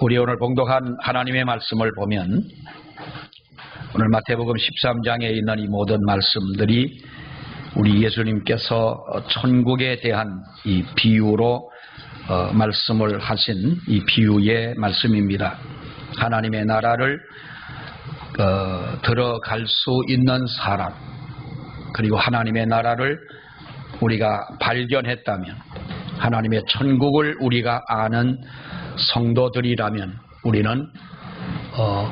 우리 오늘 봉독한 하나님의 말씀을 보면 오늘 마태복음 13장에 있는 이 모든 말씀들이 우리 예수님께서 천국에 대한 이 비유로 말씀을 하신 이 비유의 말씀입니다. 하나님의 나라를 들어갈 수 있는 사람, 그리고 하나님의 나라를 우리가 발견했다면, 하나님의 천국을 우리가 아는 성도들이라면 우리는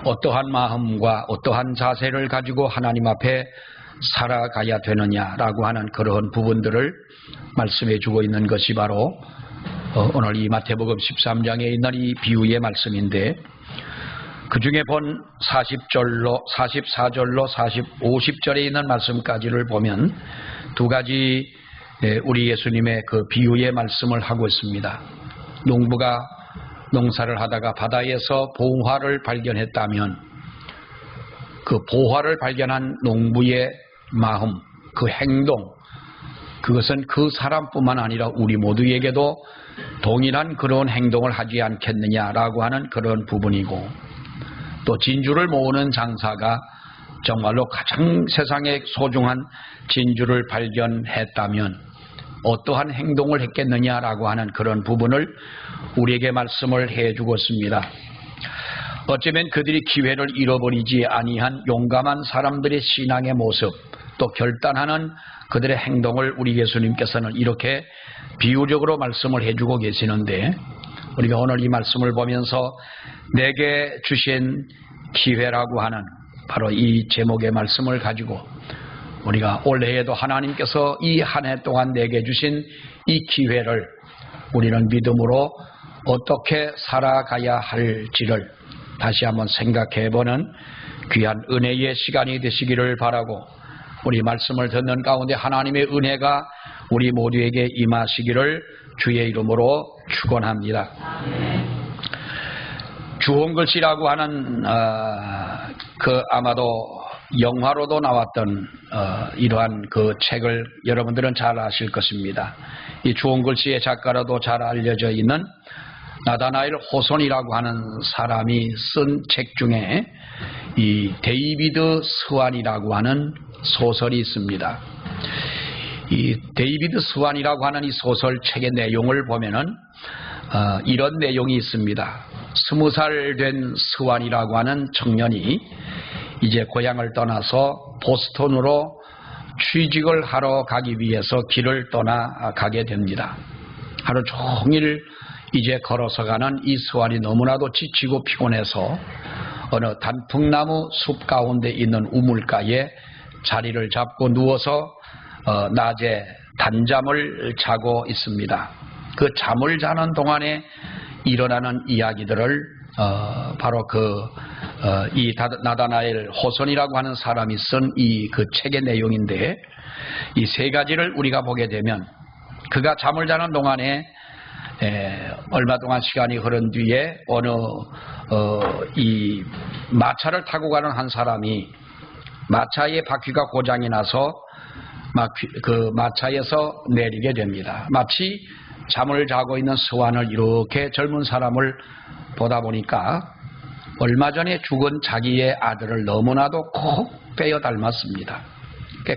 어떠한 마음과 어떠한 자세를 가지고 하나님 앞에 살아가야 되느냐라고 하는 그러한 부분들을 말씀해 주고 있는 것이 바로 오늘 이 마태복음 13장에 있는 이 비유의 말씀인데, 그 중에 본 40절로 44절로 50절에 있는 말씀까지를 보면 두 가지 우리 예수님의 그 비유의 말씀을 하고 있습니다. 농부가 농사를 하다가 바다에서 봉화를 발견했다면 그 봉화를 발견한 농부의 마음, 그 행동, 그것은 그 사람뿐만 아니라 우리 모두에게도 동일한 그런 행동을 하지 않겠느냐라고 하는 그런 부분이고, 또 진주를 모으는 장사가 정말로 가장 세상에 소중한 진주를 발견했다면 어떠한 행동을 했겠느냐라고 하는 그런 부분을 우리에게 말씀을 해주고 있습니다. 어쩌면 그들이 기회를 잃어버리지 아니한 용감한 사람들의 신앙의 모습, 또 결단하는 그들의 행동을 우리 예수님께서는 이렇게 비유적으로 말씀을 해주고 계시는데, 우리가 오늘 이 말씀을 보면서 내게 주신 기회라고 하는 바로 이 제목의 말씀을 가지고 우리가 올해에도 하나님께서 이 한 해 동안 내게 주신 이 기회를 우리는 믿음으로 어떻게 살아가야 할지를 다시 한번 생각해보는 귀한 은혜의 시간이 되시기를 바라고, 우리 말씀을 듣는 가운데 하나님의 은혜가 우리 모두에게 임하시기를 주의 이름으로 축원합니다. 주홍글씨라고 하는 아마도 영화로도 나왔던 이러한 그 책을 여러분들은 잘 아실 것입니다. 이 주홍글씨의 작가로도 잘 알려져 있는 나다나엘 호손이라고 하는 사람이 쓴 책 중에 이 데이비드 스완이라고 하는 소설이 있습니다. 이 데이비드 스완이라고 하는 이 소설책의 내용을 보면은 이런 내용이 있습니다. 20살 된 스완이라고 하는 청년이 이제 고향을 떠나서 보스턴으로 취직을 하러 가기 위해서 길을 떠나가게 됩니다. 하루 종일 이제 걸어서 가는 이 스완이 너무나도 지치고 피곤해서 어느 단풍나무 숲 가운데 있는 우물가에 자리를 잡고 누워서 낮에 단잠을 자고 있습니다. 그 잠을 자는 동안에 일어나는 이야기들을 바로 이 나다나엘 호손이라고 하는 사람이 쓴 이 그 책의 내용인데, 이 세 가지를 우리가 보게 되면, 그가 잠을 자는 동안에 얼마 동안 시간이 흐른 뒤에 어느 이 마차를 타고 가는 한 사람이 마차의 바퀴가 고장이 나서 그 마차에서 내리게 됩니다. 마치 잠을 자고 있는 스완을 이렇게 젊은 사람을 보다 보니까 얼마 전에 죽은 자기의 아들을 너무나도 꼭 빼어 닮았습니다.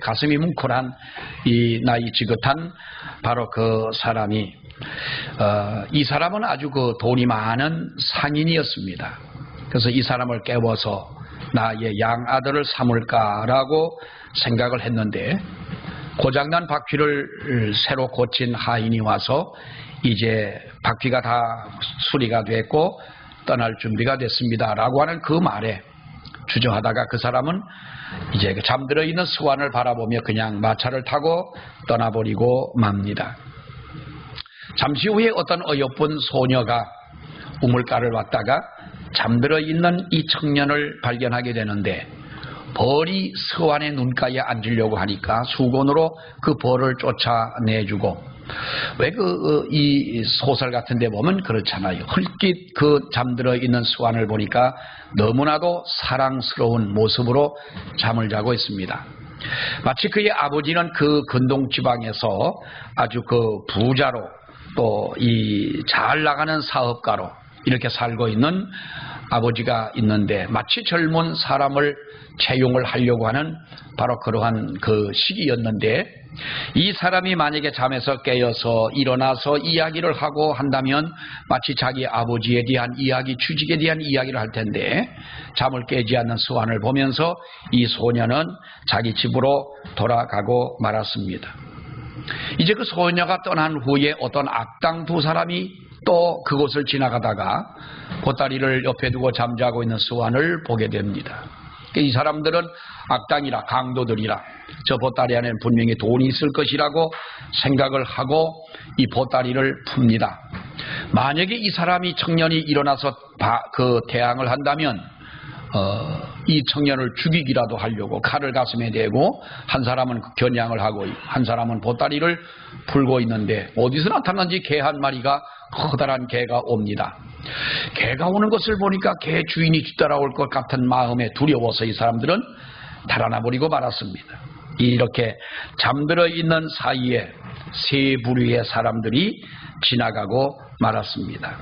가슴이 뭉클한 이 나이 지긋한 바로 그 사람이 이 사람은 아주 그 돈이 많은 상인이었습니다. 그래서 이 사람을 깨워서 나의 양아들을 삼을까라고 생각을 했는데, 고장난 바퀴를 새로 고친 하인이 와서 이제 바퀴가 다 수리가 됐고 떠날 준비가 됐습니다 라고 하는 그 말에 주저하다가 그 사람은 이제 잠들어 있는 스완을 바라보며 그냥 마차를 타고 떠나버리고 맙니다. 잠시 후에 어떤 어여쁜 소녀가 우물가를 왔다가 잠들어 있는 이 청년을 발견하게 되는데, 벌이 스완의 눈가에 앉으려고 하니까 수건으로 그 벌을 쫓아내주고, 왜 이 소설 같은 데 보면 그렇잖아요. 헐깃 그 잠들어 있는 스완을 보니까 너무나도 사랑스러운 모습으로 잠을 자고 있습니다. 마치 그의 아버지는 그 근동 지방에서 아주 그 부자로 또 이 잘 나가는 사업가로 이렇게 살고 있는 아버지가 있는데 마치 젊은 사람을 채용을 하려고 하는 바로 그러한 그 시기였는데, 이 사람이 만약에 잠에서 깨어서 일어나서 이야기를 하고 한다면 마치 자기 아버지에 대한 이야기, 취직에 대한 이야기를 할 텐데, 잠을 깨지 않는 수완을 보면서 이 소녀는 자기 집으로 돌아가고 말았습니다. 이제 그 소녀가 떠난 후에 어떤 악당 두 사람이 또 그곳을 지나가다가 보따리를 옆에 두고 잠자고 있는 수완을 보게 됩니다. 이 사람들은 악당이라, 강도들이라, 저 보따리 안에는 분명히 돈이 있을 것이라고 생각을 하고 이 보따리를 풉니다. 만약에 이 사람이 청년이 일어나서 그 대항을 한다면 이 청년을 죽이기라도 하려고 칼을 가슴에 대고, 한 사람은 겨냥을 하고 한 사람은 보따리를 풀고 있는데, 어디서 나타난지 개 한 마리가, 커다란 개가 옵니다. 개가 오는 것을 보니까 개 주인이 뒤따라올 것 같은 마음에 두려워서 이 사람들은 달아나 버리고 말았습니다. 이렇게 잠들어 있는 사이에 세 부류의 사람들이 지나가고 말았습니다.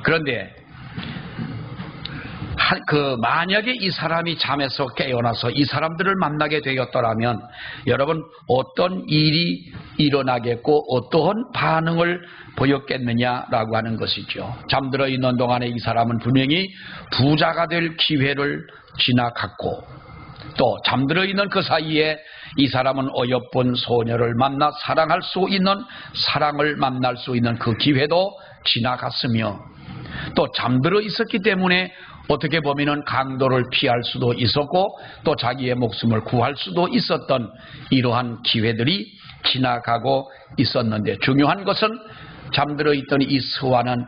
그런데 만약에 이 사람이 잠에서 깨어나서 이 사람들을 만나게 되었더라면 여러분, 어떤 일이 일어나겠고 어떠한 반응을 보였겠느냐라고 하는 것이죠. 잠들어 있는 동안에 이 사람은 분명히 부자가 될 기회를 지나갔고, 또 잠들어 있는 그 사이에 이 사람은 어여쁜 소녀를 만나 사랑할 수 있는, 사랑을 만날 수 있는 그 기회도 지나갔으며, 또 잠들어 있었기 때문에 어떻게 보면은 강도를 피할 수도 있었고 또 자기의 목숨을 구할 수도 있었던 이러한 기회들이 지나가고 있었는데, 중요한 것은 잠들어 있던 이 스와는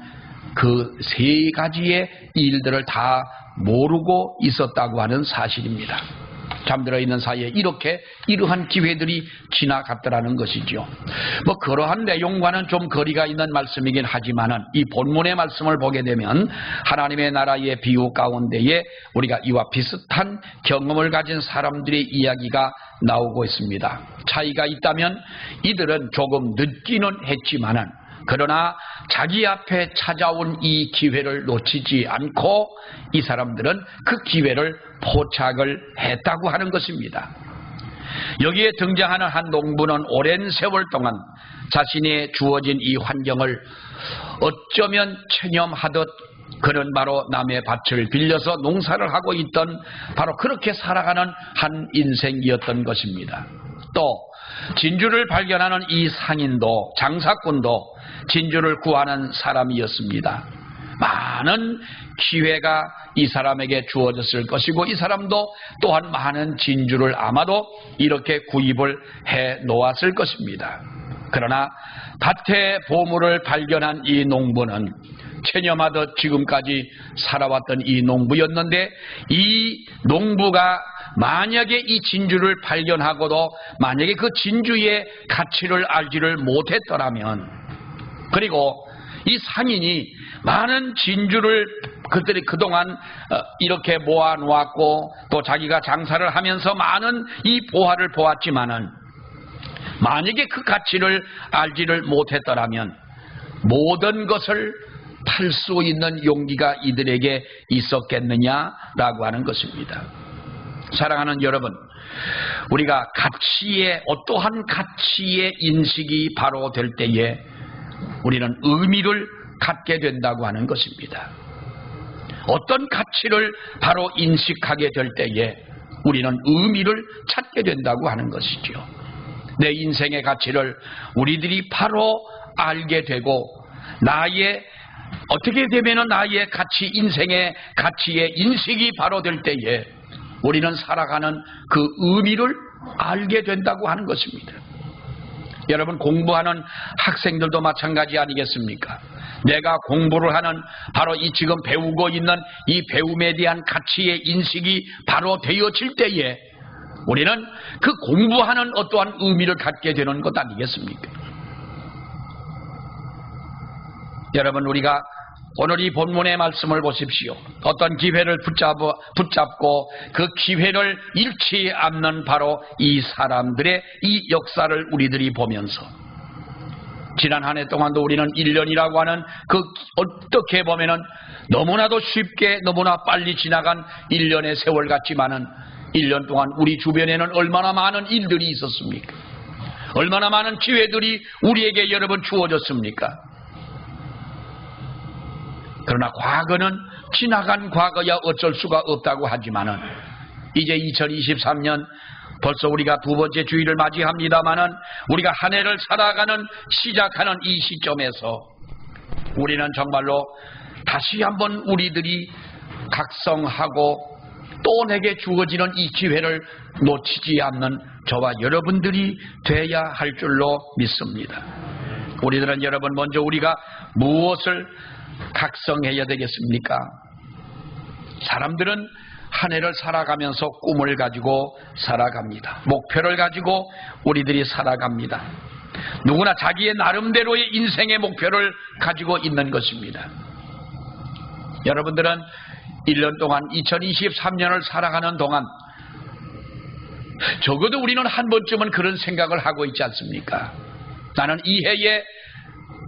그 세 가지의 일들을 다 모르고 있었다고 하는 사실입니다. 잠들어 있는 사이에 이러한 기회들이 지나갔더라는 것이죠. 그러한 내용과는 좀 거리가 있는 말씀이긴 하지만은 이 본문의 말씀을 보게 되면 하나님의 나라의 비유 가운데에 우리가 이와 비슷한 경험을 가진 사람들의 이야기가 나오고 있습니다. 차이가 있다면 이들은 조금 늦기는 했지만은, 그러나 자기 앞에 찾아온 이 기회를 놓치지 않고 이 사람들은 그 기회를 포착을 했다고 하는 것입니다. 여기에 등장하는 한 농부는 오랜 세월 동안 자신의 주어진 이 환경을 어쩌면 체념하듯 그는 바로 남의 밭을 빌려서 농사를 하고 있던, 바로 그렇게 살아가는 한 인생이었던 것입니다. 또 진주를 발견하는 이 상인도, 장사꾼도 진주를 구하는 사람이었습니다. 많은 기회가 이 사람에게 주어졌을 것이고 이 사람도 또한 많은 진주를 아마도 이렇게 구입을 해 놓았을 것입니다. 그러나 밭에 보물을 발견한 이 농부는 체념하듯 지금까지 살아왔던 이 농부였는데, 이 농부가 만약에 이 진주를 발견하고도 만약에 그 진주의 가치를 알지를 못했더라면, 그리고 이 상인이 많은 진주를 그들이 그동안 이렇게 모아놓았고 또 자기가 장사를 하면서 많은 이 보화를 보았지만은, 만약에 그 가치를 알지를 못했더라면 모든 것을 팔 수 있는 용기가 이들에게 있었겠느냐라고 하는 것입니다. 사랑하는 여러분, 우리가 어떠한 가치의 인식이 바로 될 때에 우리는 의미를 갖게 된다고 하는 것입니다. 어떤 가치를 바로 인식하게 될 때에 우리는 의미를 찾게 된다고 하는 것이죠. 내 인생의 가치를 우리들이 바로 알게 되고, 어떻게 되면 나의 가치, 인생의 가치의 인식이 바로 될 때에 우리는 살아가는 그 의미를 알게 된다고 하는 것입니다. 여러분, 공부하는 학생들도 마찬가지 아니겠습니까? 내가 공부를 하는 바로 이 지금 배우고 있는 이 배움에 대한 가치의 인식이 바로 되어질 때에 우리는 그 공부하는 어떠한 의미를 갖게 되는 것 아니겠습니까? 여러분, 우리가 오늘 이 본문의 말씀을 보십시오. 어떤 기회를 붙잡고 그 기회를 잃지 않는 바로 이 사람들의 이 역사를 우리들이 보면서 지난 한 해 동안도 우리는 1년이라고 하는 그 어떻게 보면은 너무나도 쉽게 너무나 빨리 지나간 1년의 세월 같지만은 1년 동안 우리 주변에는 얼마나 많은 일들이 있었습니까? 얼마나 많은 기회들이 우리에게 여러분 주어졌습니까? 그러나 과거는 지나간 과거야 어쩔 수가 없다고 하지만은 이제 2023년 벌써 우리가 두 번째 주일을 맞이합니다마는 우리가 한 해를 살아가는 시작하는 이 시점에서 우리는 정말로 다시 한번 우리들이 각성하고 또 내게 주어지는 이 기회를 놓치지 않는 저와 여러분들이 돼야 할 줄로 믿습니다. 우리들은 여러분 먼저 우리가 무엇을 각성해야 되겠습니까? 사람들은 한 해를 살아가면서 꿈을 가지고 살아갑니다. 목표를 가지고 우리들이 살아갑니다. 누구나 자기의 나름대로의 인생의 목표를 가지고 있는 것입니다. 여러분들은 1년 동안 2023년을 살아가는 동안 적어도 우리는 한 번쯤은 그런 생각을 하고 있지 않습니까? 나는 이 해에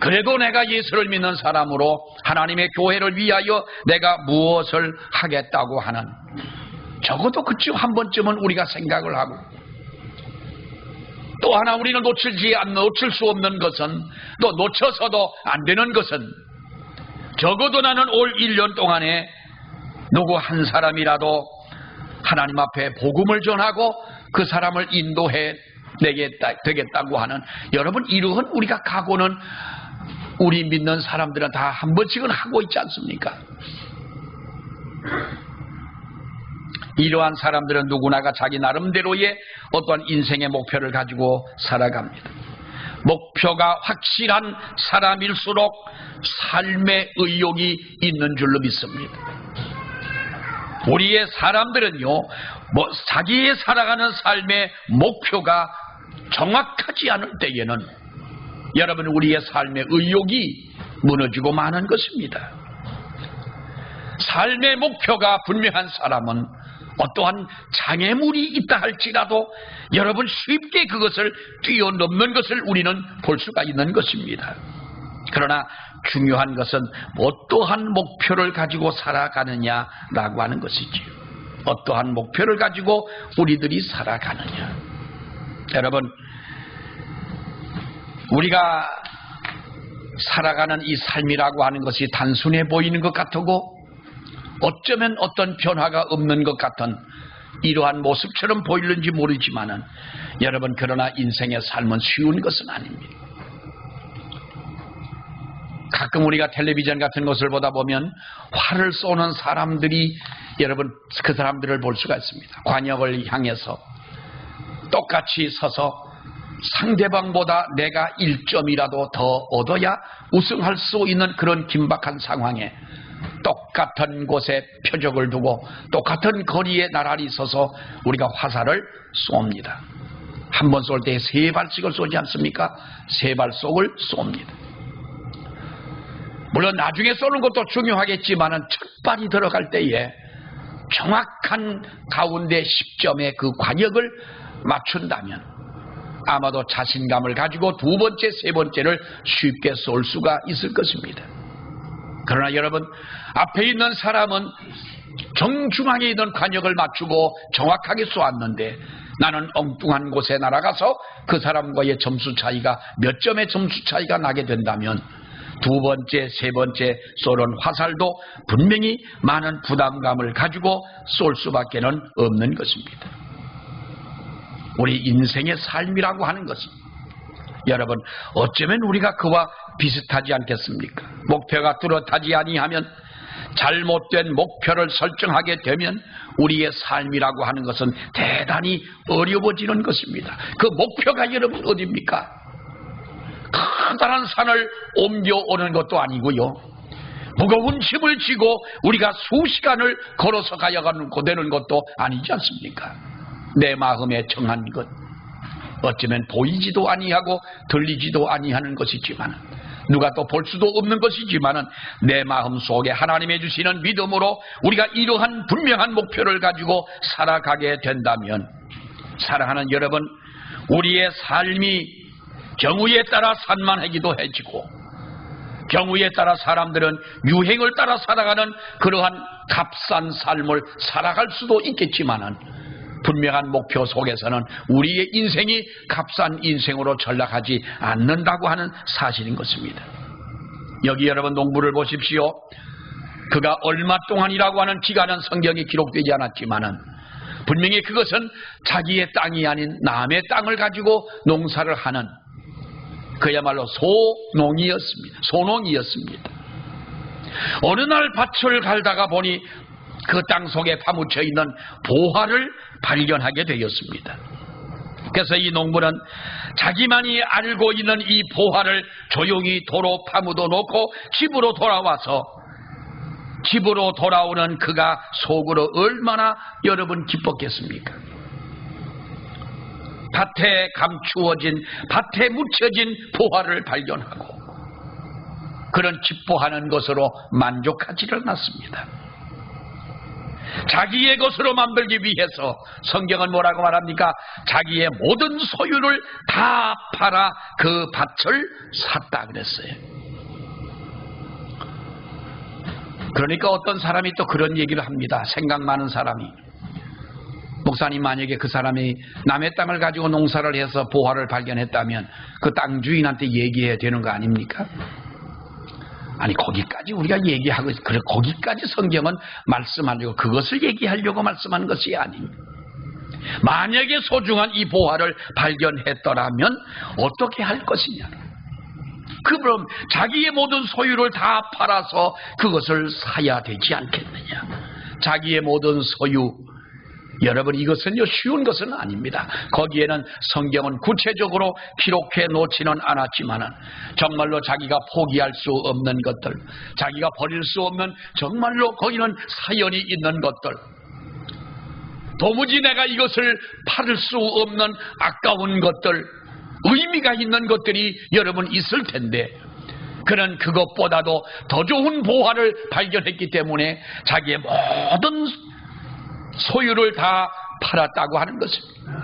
그래도 내가 예수를 믿는 사람으로 하나님의 교회를 위하여 내가 무엇을 하겠다고 하는, 적어도 그쯤 한 번쯤은 우리가 생각을 하고, 또 하나 우리는 놓칠 수 없는 것은, 또 놓쳐서도 안 되는 것은, 적어도 나는 올 1년 동안에 누구 한 사람이라도 하나님 앞에 복음을 전하고 그 사람을 인도해 되겠다고 하는, 여러분 이러한 우리가 각오는 우리 믿는 사람들은 다 한 번씩은 하고 있지 않습니까? 이러한 사람들은 누구나가 자기 나름대로의 어떠한 인생의 목표를 가지고 살아갑니다. 목표가 확실한 사람일수록 삶의 의욕이 있는 줄로 믿습니다. 우리의 사람들은요, 자기의 살아가는 삶의 목표가 정확하지 않을 때에는 여러분 우리의 삶의 의욕이 무너지고 마는 것입니다. 삶의 목표가 분명한 사람은 어떠한 장애물이 있다 할지라도 여러분 쉽게 그것을 뛰어넘는 것을 우리는 볼 수가 있는 것입니다. 그러나 중요한 것은 어떠한 목표를 가지고 살아가느냐라고 하는 것이지요. 어떠한 목표를 가지고 우리들이 살아가느냐. 여러분, 우리가 살아가는 이 삶이라고 하는 것이 단순해 보이는 것 같고 어쩌면 어떤 변화가 없는 것 같은 이러한 모습처럼 보이는지 모르지만은 여러분, 그러나 인생의 삶은 쉬운 것은 아닙니다. 가끔 우리가 텔레비전 같은 것을 보다 보면 활을 쏘는 사람들이, 여러분 그 사람들을 볼 수가 있습니다. 관역을 향해서 똑같이 서서 상대방보다 내가 1점이라도 더 얻어야 우승할 수 있는 그런 긴박한 상황에 똑같은 곳에 표적을 두고 똑같은 거리에 나란히 서서 우리가 화살을 쏩니다. 한 번 쏠 때 3발씩을 쏘지 않습니까? 3발씩을 쏩니다. 물론 나중에 쏘는 것도 중요하겠지만은 첫 발이 들어갈 때에 정확한 가운데 10점의 그 관역을 맞춘다면 아마도 자신감을 가지고 두 번째, 세 번째를 쉽게 쏠 수가 있을 것입니다. 그러나 여러분, 앞에 있는 사람은 정중앙에 있는 관역을 맞추고 정확하게 쏘았는데 나는 엉뚱한 곳에 날아가서 그 사람과의 점수 차이가 몇 점의 점수 차이가 나게 된다면 두 번째, 세 번째 쏘는 화살도 분명히 많은 부담감을 가지고 쏠 수밖에는 없는 것입니다. 우리 인생의 삶이라고 하는 것은 여러분 어쩌면 우리가 그와 비슷하지 않겠습니까? 목표가 뚜렷하지 아니하면, 잘못된 목표를 설정하게 되면 우리의 삶이라고 하는 것은 대단히 어려워지는 것입니다. 그 목표가 여러분 어디입니까? 커다란 산을 옮겨오는 것도 아니고요, 무거운 짐을 지고 우리가 수시간을 걸어서 가야 되는 것도 아니지 않습니까? 내 마음에 정한 것, 어쩌면 보이지도 아니하고 들리지도 아니하는 것이지만, 누가 또 볼 수도 없는 것이지만 내 마음 속에 하나님의 주시는 믿음으로 우리가 이러한 분명한 목표를 가지고 살아가게 된다면, 사랑하는 여러분, 우리의 삶이 경우에 따라 산만하기도 해지고, 경우에 따라 사람들은 유행을 따라 살아가는 그러한 값싼 삶을 살아갈 수도 있겠지만은, 분명한 목표 속에서는 우리의 인생이 값싼 인생으로 전락하지 않는다고 하는 사실인 것입니다. 여기 여러분 농부를 보십시오. 그가 얼마 동안이라고 하는 기간은 성경에 기록되지 않았지만은 분명히 그것은 자기의 땅이 아닌 남의 땅을 가지고 농사를 하는 그야말로 소농이었습니다. 어느 날 밭을 갈다가 보니 그 땅 속에 파묻혀 있는 보화를 발견하게 되었습니다. 그래서 이 농부는 자기만이 알고 있는 이 보화를 조용히 도로 파묻어 놓고 집으로 돌아오는 그가 속으로 얼마나 여러분 기뻤겠습니까? 밭에 밭에 묻혀진 보화를 발견하고 그런 기뻐하는 것으로 만족하지를 않았습니다. 자기의 것으로 만들기 위해서 성경은 뭐라고 말합니까? 자기의 모든 소유를 다 팔아 그 밭을 샀다 그랬어요. 그러니까 어떤 사람이 또 그런 얘기를 합니다. 생각 많은 사람이, 목사님 만약에 그 사람이 남의 땅을 가지고 농사를 해서 보화를 발견했다면 그 땅 주인한테 얘기해야 되는 거 아닙니까? 아니, 거기까지 우리가 얘기하고, 그래, 거기까지 성경은 말씀하려고, 그것을 얘기하려고 말씀하는 것이 아닙니다. 만약에 소중한 이 보화를 발견했더라면 어떻게 할 것이냐. 그럼 자기의 모든 소유를 다 팔아서 그것을 사야 되지 않겠느냐. 자기의 모든 소유, 여러분, 이것은요 쉬운 것은 아닙니다. 거기에는 성경은 구체적으로 기록해 놓지는 않았지만은 정말로 자기가 포기할 수 없는 것들, 자기가 버릴 수 없는 정말로 거기는 사연이 있는 것들, 도무지 내가 이것을 팔을 수 없는 아까운 것들, 의미가 있는 것들이 여러분 있을 텐데, 그는 그것보다도 더 좋은 보화를 발견했기 때문에 자기의 모든 소유를 다 팔았다고 하는 것입니다.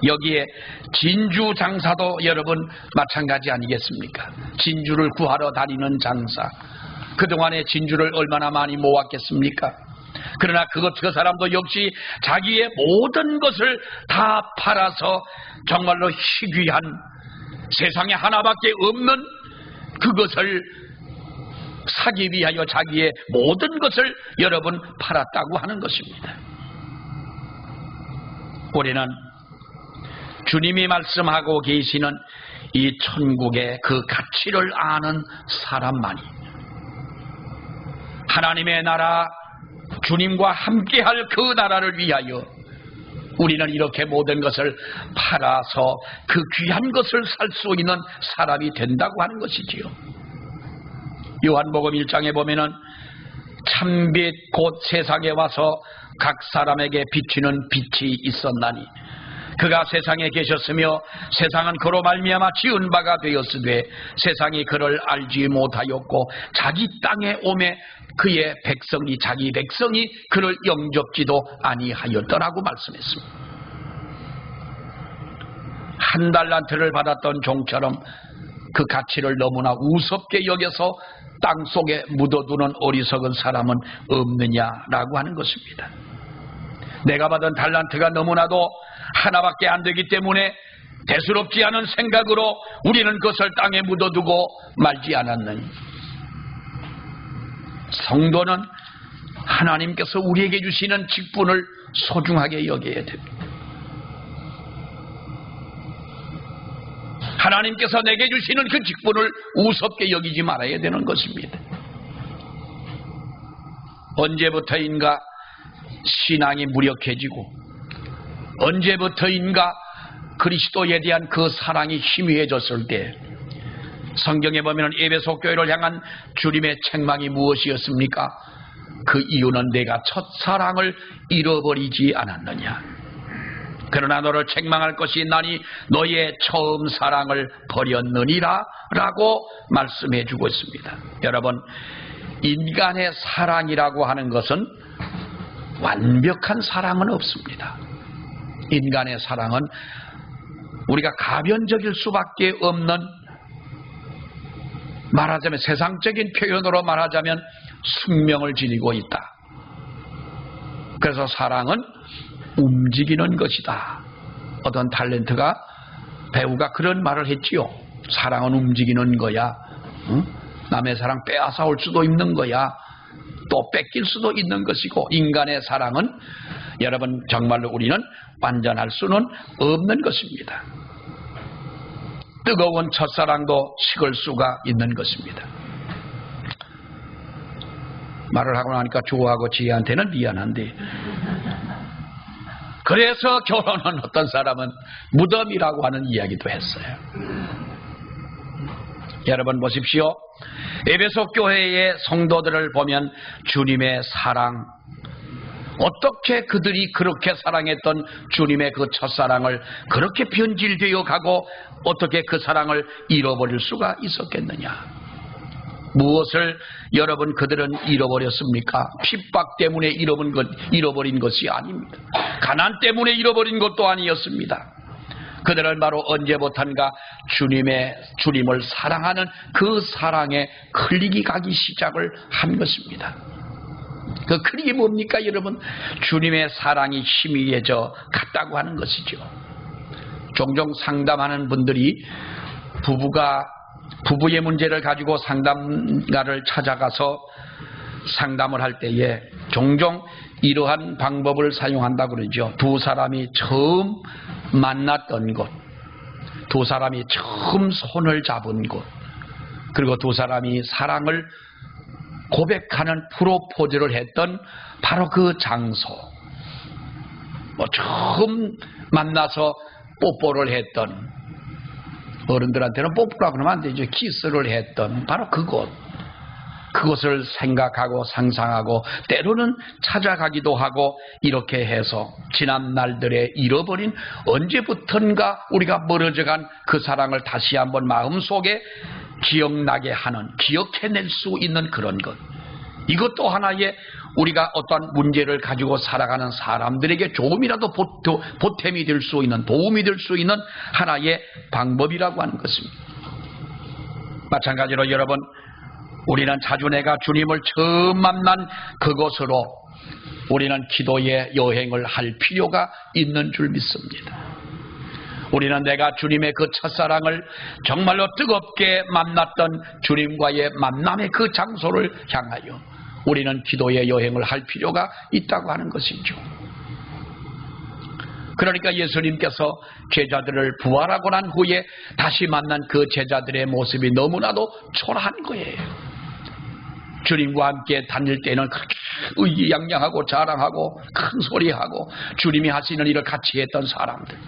여기에 진주 장사도 여러분 마찬가지 아니겠습니까? 진주를 구하러 다니는 장사, 그동안에 진주를 얼마나 많이 모았겠습니까? 그러나 그 사람도 역시 자기의 모든 것을 다 팔아서 정말로 희귀한, 세상에 하나밖에 없는 그것을 사기 위하여 자기의 모든 것을 여러분 팔았다고 하는 것입니다. 우리는 주님이 말씀하고 계시는 이 천국의 그 가치를 아는 사람만이 하나님의 나라, 주님과 함께할 그 나라를 위하여 우리는 이렇게 모든 것을 팔아서 그 귀한 것을 살 수 있는 사람이 된다고 하는 것이지요. 요한복음 1장에 보면은 참빛 곧 세상에 와서 각 사람에게 비치는 빛이 있었나니 그가 세상에 계셨으며 세상은 그로 말미암아 지은 바가 되었으되 세상이 그를 알지 못하였고 자기 땅에 오매 그의 백성이, 자기 백성이 그를 영접지도 아니하였더라고 말씀했습니다. 한 달란트를 받았던 종처럼 그 가치를 너무나 우습게 여겨서 땅속에 묻어두는 어리석은 사람은 없느냐라고 하는 것입니다. 내가 받은 달란트가 너무나도 하나밖에 안 되기 때문에 대수롭지 않은 생각으로 우리는 그것을 땅에 묻어두고 말지 않았느니, 성도는 하나님께서 우리에게 주시는 직분을 소중하게 여겨야 됩니다. 하나님께서 내게 주시는 그 직분을 우습게 여기지 말아야 되는 것입니다. 언제부터인가 신앙이 무력해지고 언제부터인가 그리스도에 대한 그 사랑이 희미해졌을 때 성경에 보면 에베소 교회를 향한 주님의 책망이 무엇이었습니까? 그 이유는 내가 첫사랑을 잃어버리지 않았느냐. 그러나 너를 책망할 것이 있나니 너의 처음 사랑을 버렸느니라 라고 말씀해 주고 있습니다. 여러분, 인간의 사랑이라고 하는 것은 완벽한 사랑은 없습니다. 인간의 사랑은 우리가 가변적일 수밖에 없는, 말하자면 세상적인 표현으로 말하자면 숙명을 지니고 있다. 그래서 사랑은 움직이는 것이다. 어떤 배우가 그런 말을 했지요. 사랑은 움직이는 거야. 남의 사랑 빼앗아올 수도 있는 거야. 또 뺏길 수도 있는 것이고, 인간의 사랑은 여러분 정말로 우리는 완전할 수는 없는 것입니다. 뜨거운 첫사랑도 식을 수가 있는 것입니다. 말을 하고 나니까 주호하고 지혜한테는 미안한데, 그래서 결혼은 어떤 사람은 무덤이라고 하는 이야기도 했어요. 여러분 보십시오. 에베소 교회의 성도들을 보면 주님의 사랑, 어떻게 그들이 그렇게 사랑했던 주님의 그 첫사랑을 그렇게 변질되어 가고 어떻게 그 사랑을 잃어버릴 수가 있었겠느냐. 무엇을 여러분 그들은 잃어버렸습니까? 핍박 때문에 잃어버린 것이 아닙니다. 가난 때문에 잃어버린 것도 아니었습니다. 그들은 바로 언제부턴가 주님을 사랑하는 그 사랑에 클릭이 가기 시작을 한 것입니다. 그 클릭이 뭡니까 여러분? 주님의 사랑이 희미해져 갔다고 하는 것이죠. 종종 상담하는 분들이 부부의 문제를 가지고 상담가를 찾아가서 상담을 할 때에 종종 이러한 방법을 사용한다고 그러죠. 두 사람이 처음 만났던 곳, 두 사람이 처음 손을 잡은 곳, 그리고 두 사람이 사랑을 고백하는 프로포즈를 했던 바로 그 장소, 처음 만나서 뽀뽀를 했던, 어른들한테는 뽀뽀라고 그러면 안 되죠. 키스를 했던 바로 그곳을 생각하고 상상하고 때로는 찾아가기도 하고, 이렇게 해서 지난 날들에 잃어버린, 언제부턴가 우리가 멀어져간 그 사랑을 다시 한번 마음속에 기억나게 하는, 기억해낼 수 있는 그런 것, 이것도 하나의 우리가 어떤 문제를 가지고 살아가는 사람들에게 조금이라도 보탬이 될 수 있는, 도움이 될 수 있는 하나의 방법이라고 하는 것입니다. 마찬가지로 여러분, 우리는 자주 내가 주님을 처음 만난 그곳으로 우리는 기도의 여행을 할 필요가 있는 줄 믿습니다. 우리는 내가 주님의 그 첫사랑을 정말로 뜨겁게 만났던 주님과의 만남의 그 장소를 향하여 우리는 기도의 여행을 할 필요가 있다고 하는 것이죠. 그러니까 예수님께서 제자들을 부활하고 난 후에 다시 만난 그 제자들의 모습이 너무나도 초라한 거예요. 주님과 함께 다닐 때는 그렇게 의기양양하고 자랑하고 큰 소리하고 주님이 하시는 일을 같이 했던 사람들,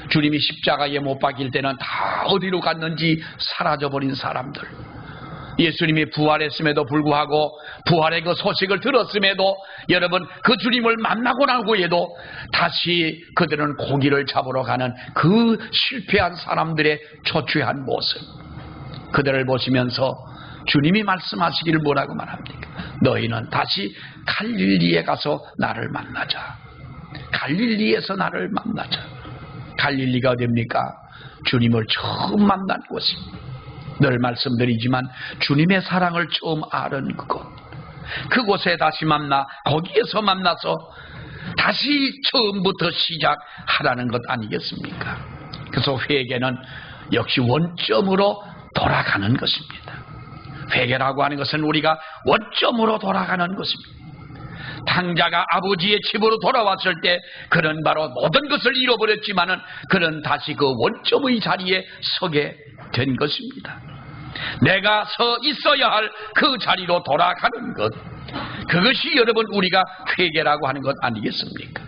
주님이 십자가에 못 박힐 때는 다 어디로 갔는지 사라져버린 사람들, 예수님이 부활했음에도 불구하고 부활의 그 소식을 들었음에도 여러분 그 주님을 만나고 난 후에도 다시 그들은 고기를 잡으러 가는 그 실패한 사람들의 초췌한 모습, 그들을 보시면서 주님이 말씀하시기를 뭐라고 말합니까? 너희는 다시 갈릴리에 가서 나를 만나자. 갈릴리에서 나를 만나자. 갈릴리가 어디입니까? 주님을 처음 만난 곳입니다. 늘 말씀드리지만 주님의 사랑을 처음 아는 그곳에 다시 만나, 거기에서 만나서 다시 처음부터 시작하라는 것 아니겠습니까? 그래서 회개는 역시 원점으로 돌아가는 것입니다. 회개라고 하는 것은 우리가 원점으로 돌아가는 것입니다. 탕자가 아버지의 집으로 돌아왔을 때 그는 바로 모든 것을 잃어버렸지만은 그는 다시 그 원점의 자리에 서게 된 것입니다. 내가 서 있어야 할 그 자리로 돌아가는 것, 그것이 여러분 우리가 회개라고 하는 것 아니겠습니까?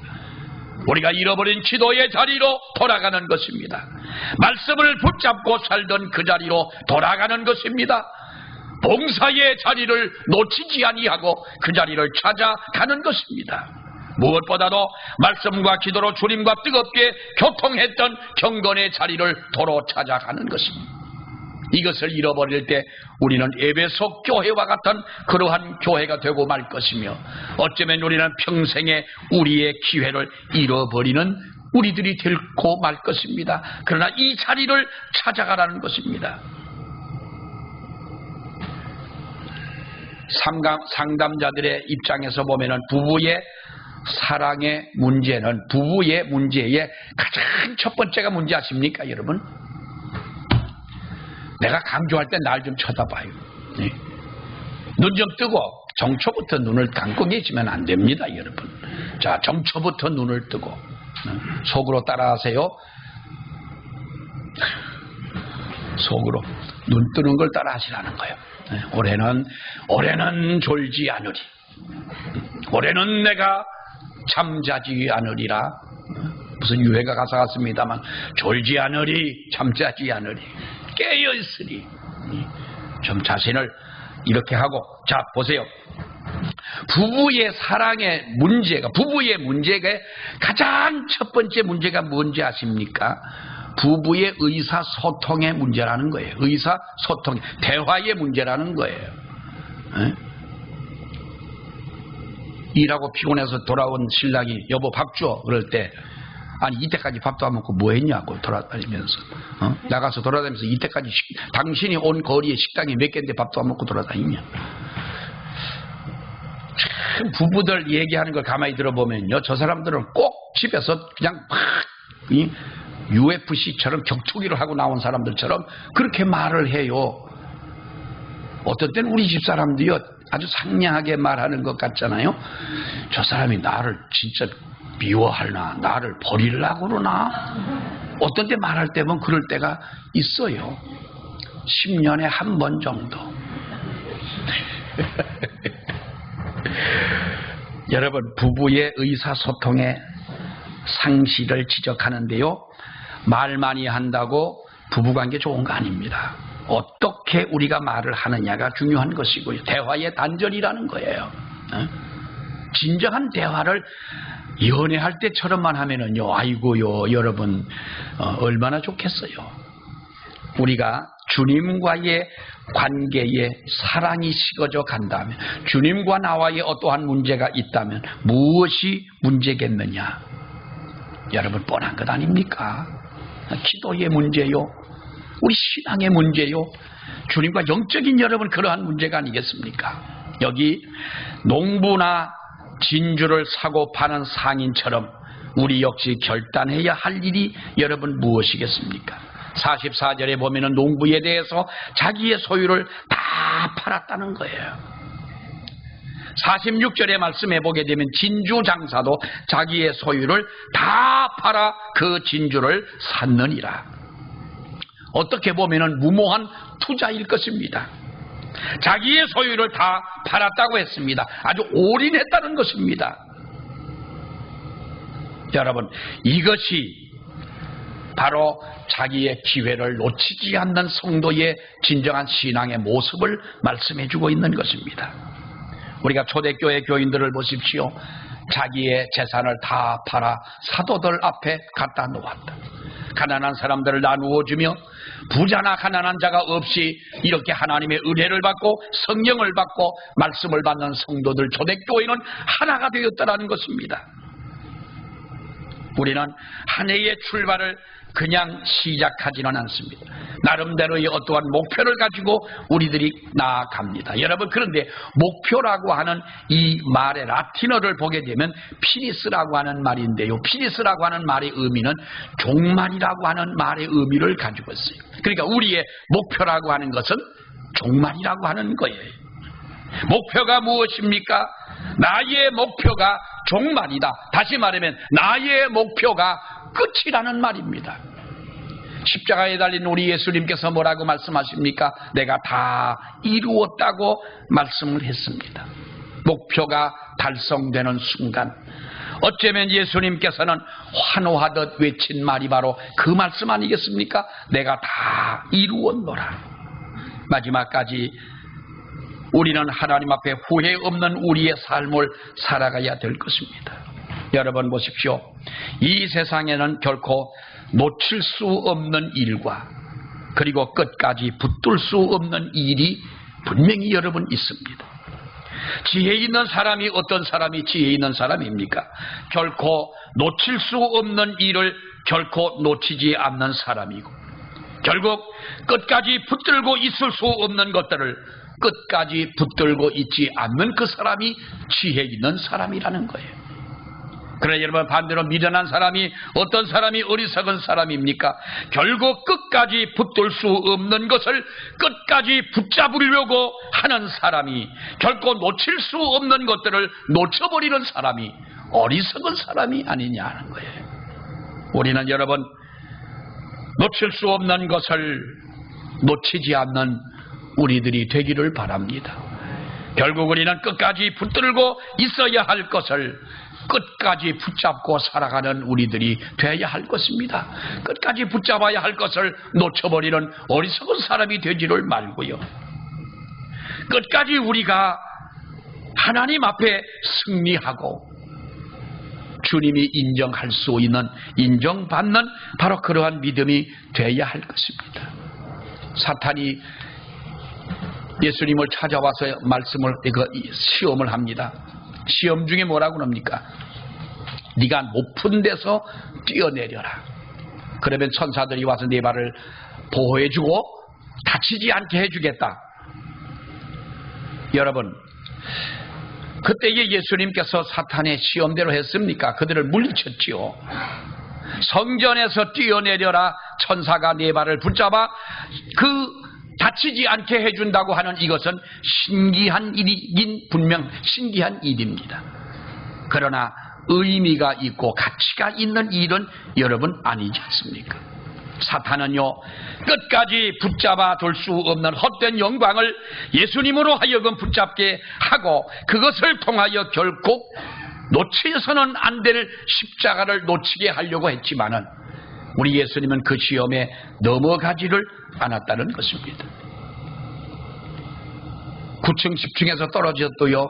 우리가 잃어버린 기도의 자리로 돌아가는 것입니다. 말씀을 붙잡고 살던 그 자리로 돌아가는 것입니다. 봉사의 자리를 놓치지 아니하고 그 자리를 찾아가는 것입니다. 무엇보다도 말씀과 기도로 주님과 뜨겁게 교통했던 경건의 자리를 도로 찾아가는 것입니다. 이것을 잃어버릴 때 우리는 에베소 교회와 같은 그러한 교회가 되고 말 것이며, 어쩌면 우리는 평생에 우리의 기회를 잃어버리는 우리들이 될고 말 것입니다. 그러나 이 자리를 찾아가라는 것입니다. 상담자들의 입장에서 보면은 부부의 사랑의 문제는 부부의 문제의 가장 첫 번째가 뭔지 아십니까, 여러분? 내가 강조할 때 날 좀 쳐다봐요. 네. 눈 좀 뜨고 정초부터 눈을 감고 계시면 안 됩니다, 여러분. 자, 정초부터 눈을 뜨고 속으로 따라하세요. 속으로 눈 뜨는 걸 따라하시라는 거예요. 네. 올해는 졸지 않으리. 올해는 내가 잠자지 않으리라. 무슨 유해가 가사 같습니다만 졸지 않으리, 잠자지 않으리, 깨어 있으리. 좀 자신을 이렇게 하고, 자 보세요. 부부의 사랑의 문제가, 부부의 문제가 가장 첫 번째 문제가 뭔지 아십니까? 부부의 의사소통의 문제라는 거예요. 의사소통, 대화의 문제라는 거예요. 에? 일하고 피곤해서 돌아온 신랑이 여보 밥 줘 그럴 때, 아니 이때까지 밥도 안 먹고 뭐 했냐고 돌아다니면서, 나가서 돌아다니면서 이때까지 당신이 온 거리에 식당이 몇 개인데 밥도 안 먹고 돌아다니냐. 참 부부들 얘기하는 걸 가만히 들어보면요, 저 사람들은 꼭 집에서 그냥 막 UFC처럼 격투기를 하고 나온 사람들처럼 그렇게 말을 해요. 어떤 때는 우리 집 사람들이요 아주 상냥하게 말하는 것 같잖아요. 저 사람이 나를 진짜 미워하나, 나를 버리려고 그러나. 어떤 때 말할 때 보면 그럴 때가 있어요. 10년에 한 번 정도. 여러분, 부부의 의사소통의 상실을 지적하는데요, 말 많이 한다고 부부관계 좋은 거 아닙니다. 어떻게 우리가 말을 하느냐가 중요한 것이고요. 대화의 단절이라는 거예요. 진정한 대화를 연애할 때처럼만 하면은요, 아이고요, 여러분, 얼마나 좋겠어요. 우리가 주님과의 관계에 사랑이 식어져 간다면, 주님과 나와의 어떠한 문제가 있다면 무엇이 문제겠느냐? 여러분, 뻔한 것 아닙니까? 기도의 문제요, 우리 신앙의 문제요, 주님과 영적인 여러분 그러한 문제가 아니겠습니까? 여기 농부나 진주를 사고 파는 상인처럼 우리 역시 결단해야 할 일이 여러분 무엇이겠습니까? 44절에 보면은 농부에 대해서 자기의 소유를 다 팔았다는 거예요. 46절의 말씀해 보게 되면 진주 장사도 자기의 소유를 다 팔아 그 진주를 샀느니라. 어떻게 보면은 무모한 투자일 것입니다. 자기의 소유를 다 팔았다고 했습니다. 아주 올인했다는 것입니다. 여러분, 이것이 바로 자기의 기회를 놓치지 않는 성도의 진정한 신앙의 모습을 말씀해 주고 있는 것입니다. 우리가 초대교회 교인들을 보십시오. 자기의 재산을 다 팔아 사도들 앞에 갖다 놓았다. 가난한 사람들을 나누어 주며 부자나 가난한 자가 없이 이렇게 하나님의 은혜를 받고 성령을 받고 말씀을 받는 성도들, 초대교회는 하나가 되었다는 것입니다. 우리는 한 해의 출발을 그냥 시작하지는 않습니다. 나름대로의 어떠한 목표를 가지고 우리들이 나아갑니다. 여러분, 그런데 목표라고 하는 이 말의 라틴어를 보게 되면 피니스라고 하는 말인데요, 피니스라고 하는 말의 의미는 종말이라고 하는 말의 의미를 가지고 있어요. 그러니까 우리의 목표라고 하는 것은 종말이라고 하는 거예요. 목표가 무엇입니까? 나의 목표가 종말이다. 다시 말하면 나의 목표가 끝이라는 말입니다. 십자가에 달린 우리 예수님께서 뭐라고 말씀하십니까? 내가 다 이루었다고 말씀을 했습니다. 목표가 달성되는 순간, 어쩌면 예수님께서는 환호하듯 외친 말이 바로 그 말씀 아니겠습니까? 내가 다 이루었노라. 마지막까지 우리는 하나님 앞에 후회 없는 우리의 삶을 살아가야 될 것입니다. 여러분 보십시오. 이 세상에는 결코 놓칠 수 없는 일과 그리고 끝까지 붙들 수 없는 일이 분명히 여러분 있습니다. 지혜 있는 사람이 어떤 사람이 지혜 있는 사람입니까? 결코 놓칠 수 없는 일을 결코 놓치지 않는 사람이고, 결국 끝까지 붙들고 있을 수 없는 것들을 끝까지 붙들고 있지 않는 그 사람이 지혜 있는 사람이라는 거예요. 그러나 여러분, 반대로 미련한 사람이 어떤 사람이 어리석은 사람입니까? 결국 끝까지 붙들 수 없는 것을 끝까지 붙잡으려고 하는 사람이, 결코 놓칠 수 없는 것들을 놓쳐버리는 사람이 어리석은 사람이 아니냐는 거예요. 우리는 여러분, 놓칠 수 없는 것을 놓치지 않는 우리들이 되기를 바랍니다. 결국 우리는 끝까지 붙들고 있어야 할 것을 끝까지 붙잡고 살아가는 우리들이 되어야 할 것입니다. 끝까지 붙잡아야 할 것을 놓쳐버리는 어리석은 사람이 되지를 말고요. 끝까지 우리가 하나님 앞에 승리하고 주님이 인정할 수 있는, 인정받는 바로 그러한 믿음이 되어야 할 것입니다. 사탄이 예수님을 찾아와서 말씀을, 시험을 합니다. 시험 중에 뭐라고 합니까? 네가 높은 데서 뛰어내려라. 그러면 천사들이 와서 네 발을 보호해주고 다치지 않게 해주겠다. 여러분, 그때에 예수님께서 사탄의 시험대로 했습니까? 그들을 물리쳤지요. 성전에서 뛰어내려라, 천사가 네 발을 붙잡아 다치지 않게 해준다고 하는 이것은 신기한 일이긴 분명 신기한 일입니다. 그러나 의미가 있고 가치가 있는 일은 여러분 아니지 않습니까? 사탄은요, 끝까지 붙잡아 둘 수 없는 헛된 영광을 예수님으로 하여금 붙잡게 하고, 그것을 통하여 결국 놓쳐서는 안 될 십자가를 놓치게 하려고 했지만은 우리 예수님은 그 시험에 넘어가지를 않았다는 것입니다. 9층 10층에서 떨어졌도요,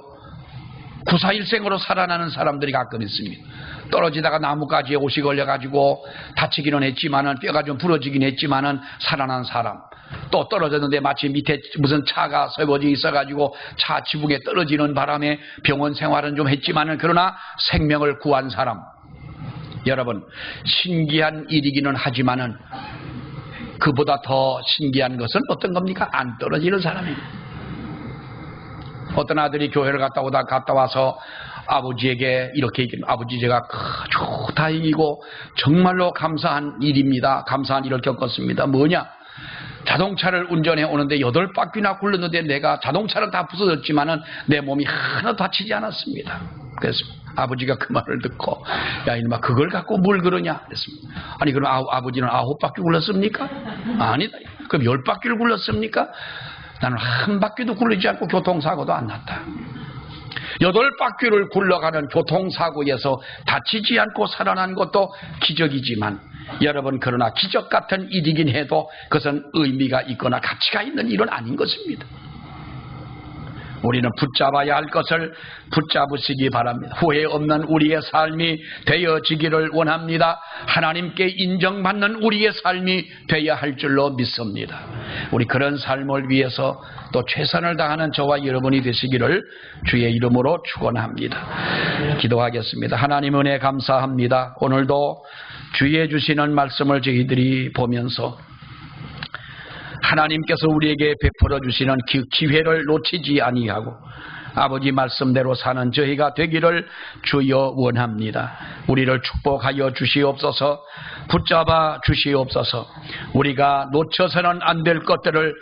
941생으로 살아나는 사람들이 가끔 있습니다. 떨어지다가 나뭇가지에 옷이 걸려가지고 다치기는 했지만은, 뼈가 좀 부러지긴 했지만은 살아난 사람, 또 떨어졌는데 마치 밑에 무슨 차가 세워져 있어가지고 차 지붕에 떨어지는 바람에 병원 생활은 좀 했지만은 그러나 생명을 구한 사람. 여러분, 신기한 일이기는 하지만은 그보다 더 신기한 것은 어떤 겁니까? 안 떨어지는 사람입니다. 어떤 아들이 교회를 갔다 와서 아버지에게 이렇게 얘기해요. 아버지, 제가 아주 다행이고 정말로 감사한 일입니다. 감사한 일을 겪었습니다. 뭐냐? 자동차를 운전해 오는데 8바퀴나 굴렀는데 내가 자동차는 다 부서졌지만은 내 몸이 하나도 다치지 않았습니다. 그래서 아버지가 그 말을 듣고, 야 이놈아, 그걸 갖고 뭘 그러냐 그랬습니다. 아니 그럼 아버지는 9바퀴 굴렀습니까? 아니다. 그럼 10바퀴를 굴렀습니까? 나는 한 바퀴도 굴리지 않고 교통사고도 안 났다. 8바퀴를 굴러가는 교통사고에서 다치지 않고 살아난 것도 기적이지만, 여러분, 그러나 기적 같은 일이긴 해도 그것은 의미가 있거나 가치가 있는 일은 아닌 것입니다. 우리는 붙잡아야 할 것을 붙잡으시기 바랍니다. 후회 없는 우리의 삶이 되어지기를 원합니다. 하나님께 인정받는 우리의 삶이 되어야 할 줄로 믿습니다. 우리 그런 삶을 위해서 또 최선을 다하는 저와 여러분이 되시기를 주의 이름으로 축원합니다. 기도하겠습니다. 하나님 은혜 감사합니다. 오늘도 주의 주시는 말씀을 저희들이 보면서 하나님께서 우리에게 베풀어 주시는 기회를 놓치지 아니하고 아버지 말씀대로 사는 저희가 되기를 주여 원합니다. 우리를 축복하여 주시옵소서. 붙잡아 주시옵소서. 우리가 놓쳐서는 안 될 것들을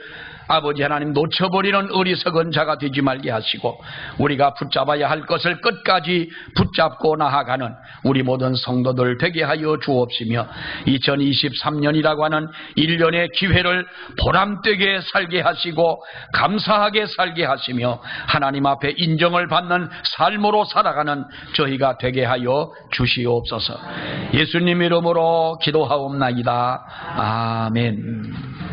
아버지 하나님 놓쳐버리는 어리석은 자가 되지 말게 하시고, 우리가 붙잡아야 할 것을 끝까지 붙잡고 나아가는 우리 모든 성도들 되게 하여 주옵시며, 2023년이라고 하는 1년의 기회를 보람되게 살게 하시고 감사하게 살게 하시며 하나님 앞에 인정을 받는 삶으로 살아가는 저희가 되게 하여 주시옵소서. 예수님 이름으로 기도하옵나이다. 아멘.